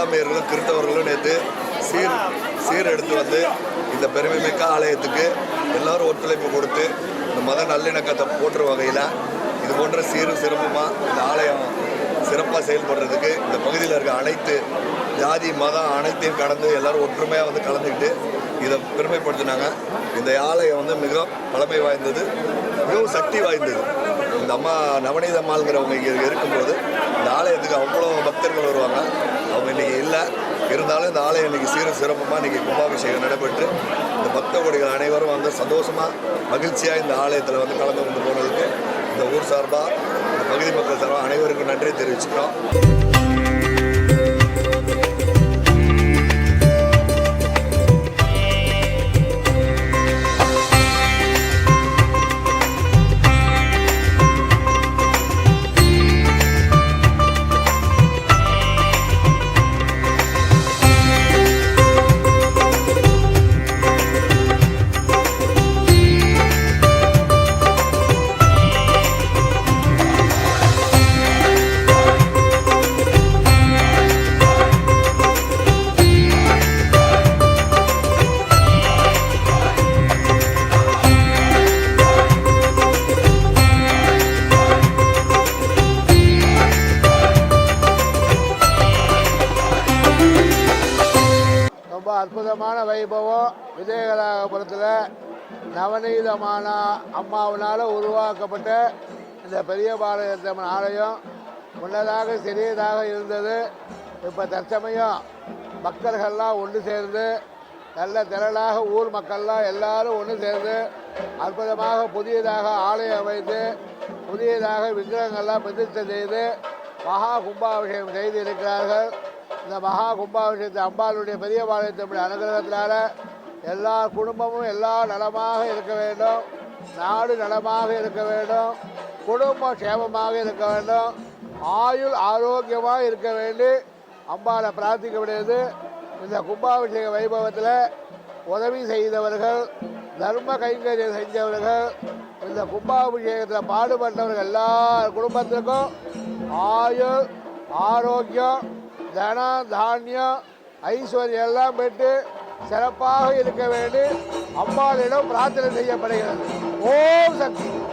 இஸ்லாமியர்களும் கிறிஸ்தவர்களும் நேற்று சீர் எடுத்து வந்து இந்த பெருமைமிக்க ஆலயத்துக்கு எல்லோரும் ஒத்துழைப்பு கொடுத்து இந்த மத நல்லிணக்கத்தை போற்றுற வகையில் இது போன்ற சிறப்புமாக இந்த ஆலயம் சிறப்பாக செயல்படுறதுக்கு இந்த பகுதியில் இருக்க அனைத்து ஜாதி மதம் அனைத்தையும் கடந்து எல்லோரும் ஒற்றுமையாக வந்து கலந்துக்கிட்டு இதை பெருமைப்படுத்தினாங்க. இந்த ஆலயம் வந்து மிக பழமை வாய்ந்தது, மிகவும் சக்தி வாய்ந்தது. இந்த அம்மா நவநீத அம்மாளுங்கிறவங்க இங்கே இருக்கும்போது இந்த ஆலயத்துக்கு அவ்வளோ பக்தர்கள் வருவாங்க. அவங்க இன்றைக்கி இல்லை, இருந்தாலும் இந்த ஆலயம் இன்றைக்கி சிறப்புமாக இன்றைக்கி கும்பாபிஷேகம் நடைபெற்று இந்த பக்த கோடிகள் அனைவரும் வந்து சந்தோஷமாக மகிழ்ச்சியாக இந்த ஆலயத்தில் வந்து கலந்து கொண்டு போனதுக்கு இந்த ஊர் சார்பாக இந்த பகுதி மக்கள் சார்பாக அனைவருக்கும் நன்றி தெரிவிச்சுக்கிறோம். ரொம்ப அற்புதமான வைபவம். விஜயகலாபுரத்தில் நவநீதமான அம்மாவினால் உருவாக்கப்பட்ட இந்த பெரிய பாளையத்தம்மன் ஆலயம் முன்னதாக சிறியதாக இருந்தது. இப்போ தற்சமயம் பக்தர்கள்லாம் ஒன்று சேர்ந்து நல்ல திரளாக ஊர் மக்கள்லாம் எல்லாரும் ஒன்று சேர்ந்து அற்புதமாக புதியதாக ஆலயம் அமைத்து புதியதாக விக்கிரகங்கள்லாம் பிரதிஷ்டை செய்து மகா கும்பாபிஷேகம் செய்து இருக்கிறார்கள். இந்த மகா கும்பாபிஷேகத்தை அம்பாளுடைய பெரிய பாளையத்தம்முடைய அனுகிரகத்தினால எல்லா குடும்பமும் எல்லா நலமாக இருக்க வேண்டும், நாடு நலமாக இருக்க வேண்டும், குடும்பம் சேமமாக இருக்க வேண்டும், ஆயுள் ஆரோக்கியமாக இருக்க வேண்டி அம்பாளை பிரார்த்திக்க வேண்டியது. இந்த கும்பாபிஷேக வைபவத்தில் உதவி செய்தவர்கள், தர்ம கைங்கரியம் செஞ்சவர்கள், இந்த கும்பாபிஷேகத்தில் பாடுபட்டவர்கள் எல்லார் குடும்பத்திற்கும் ஆயுள் ஆரோக்கியம் தனம் தானியம் ஐஸ்வர்யம் எல்லாம் பெற்று சிறப்பாக இருக்க வேண்டி அம்பாளிடம் பிரார்த்தனை செய்யப்படுகிறது. ஓம் சக்தி.